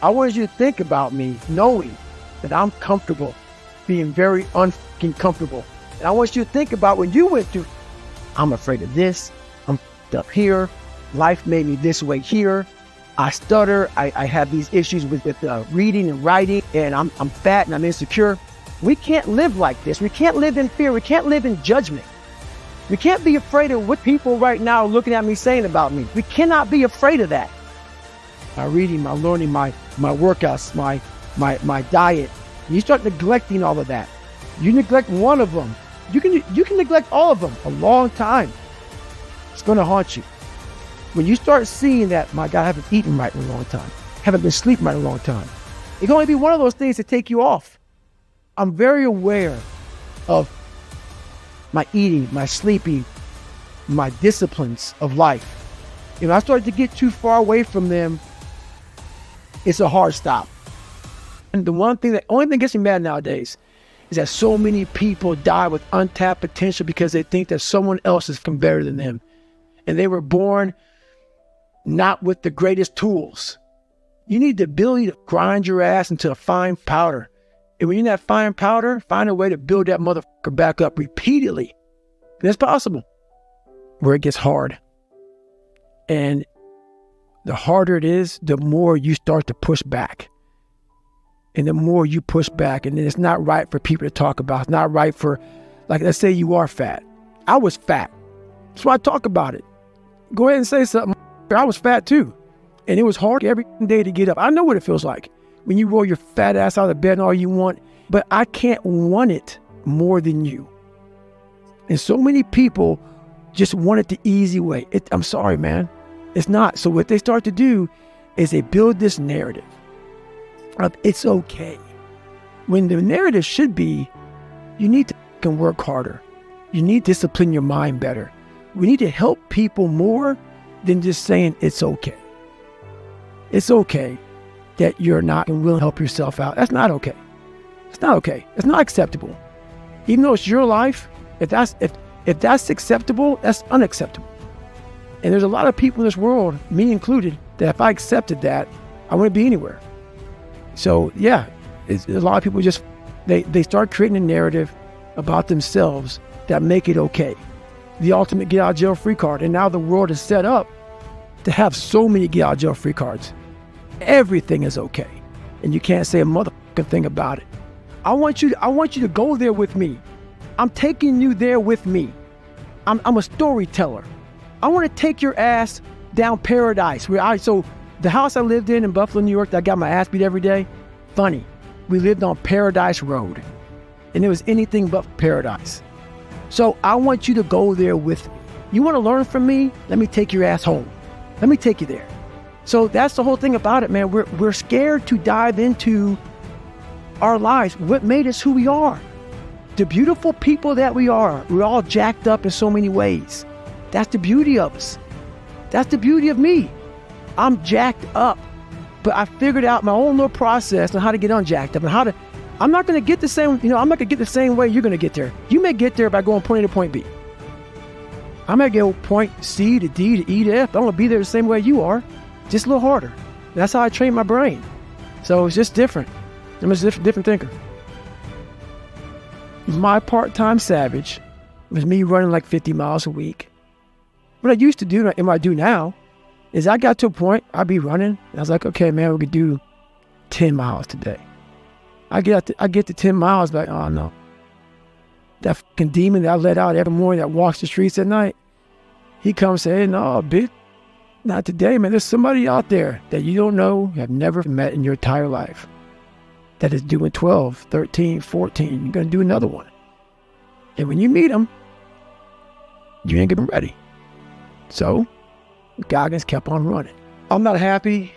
I wanted you to think about me knowing that I'm comfortable, being very unfucking comfortable. And I want you to think about when you went through, I'm afraid of this, I'm up here, life made me this way here, I stutter, I have these issues with reading and writing, and I'm fat and I'm insecure. We can't live like this. We can't live in fear. We can't live in judgment. We can't be afraid of what people right now are looking at me saying about me. We cannot be afraid of that. My reading, my learning, my workouts, my diet. You start neglecting all of that. You neglect one of them, you can neglect all of them a long time. It's going to haunt you. When you start seeing that, my God, I haven't eaten right in a long time, haven't been sleeping right in a long time, it can only be one of those things to take you off. I'm very aware of my eating, my sleeping, my disciplines of life. If I started to get too far away from them, it's a hard stop. And the only thing that gets me mad nowadays is that so many people die with untapped potential because they think that someone else is better than them. And they were born not with the greatest tools. You need the ability to grind your ass into a fine powder. And when you're in that fine powder, find a way to build that motherfucker back up repeatedly. And it's possible. Where it gets hard. And the harder it is, the more you start to push back. And the more you push back, and then it's not right for people to talk about. It's not right for, like, let's say you are fat. I was fat. That's why I talk about it. Go ahead and say something. I was fat too. And it was hard every day to get up. I know what it feels like when you roll your fat ass out of bed and all you want, but I can't want it more than you. And so many people just want it the easy way. I'm sorry, man. It's not. So what they start to do is they build this narrative of it's okay. When the narrative should be, you need to work harder. You need to discipline your mind better. We need to help people more than just saying it's okay. It's okay that you're not and will help yourself out. That's not okay. It's not okay. It's not acceptable. Even though it's your life, if that's acceptable, that's unacceptable. And there's a lot of people in this world, me included, that if I accepted that, I wouldn't be anywhere. So yeah, a lot of people just, they start creating a narrative about themselves that make it okay. The ultimate get out of jail free card. And now the world is set up to have so many get out of jail free cards. Everything is okay. And you can't say a motherfucking thing about it. I want you to go there with me. I'm taking you there with me. I'm a storyteller. I want to take your ass down paradise. So the house I lived in Buffalo, New York, that I got my ass beat every day, funny. We lived on Paradise Road. And it was anything but paradise. So I want you to go there with me. You want to learn from me? Let me take your ass home. Let me take you there. So that's the whole thing about it, man. We're scared to dive into our lives. What made us who we are? The beautiful people that we are. We're all jacked up in so many ways. That's the beauty of us. That's the beauty of me. I'm jacked up, but I figured out my own little process on how to get unjacked up and how to. I'm not going to get the same, I'm not going to get the same way you're going to get there. You may get there by going point A to point B. I may go point C to D to E to F. I'm going to be there the same way you are, just a little harder. That's how I train my brain. So it's just different. I'm just a different thinker. My part-time savage was me running like 50 miles a week. What I used to do, and what I do now, is I got to a point, I'd be running, and I was like, okay, man, we could do 10 miles today. I get to 10 miles, like, oh no. That fucking demon that I let out every morning that walks the streets at night, he comes and says, hey, no, bitch, not today, man. There's somebody out there that you don't know, have never met in your entire life, that is doing 12, 13, 14. You're going to do another one. And when you meet them, you ain't getting ready. So, Goggins kept on running. I'm not happy.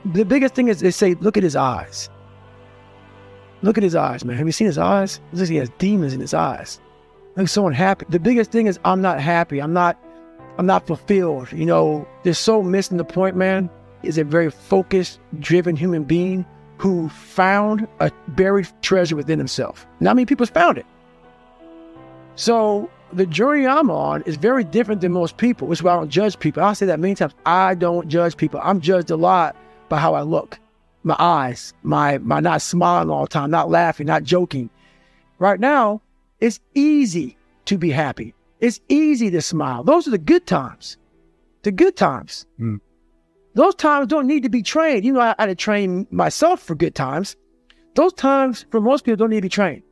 The biggest thing is they say, look at his eyes. Look at his eyes, man. Have you seen his eyes? Looks like he has demons in his eyes. Looks so unhappy. The biggest thing is I'm not happy. I'm not fulfilled. They're so missing the point, man. Is a very focused, driven human being who found a buried treasure within himself. Not many people's found it. So the journey I'm on is very different than most people, which is why I don't judge people. I'll say that many times. I don't judge people. I'm judged a lot by how I look, my eyes, my not smiling all the time, not laughing, not joking. Right now, it's easy to be happy. It's easy to smile. Those are the good times. The good times. Mm. Those times don't need to be trained. I had to train myself for good times. Those times, for most people, don't need to be trained.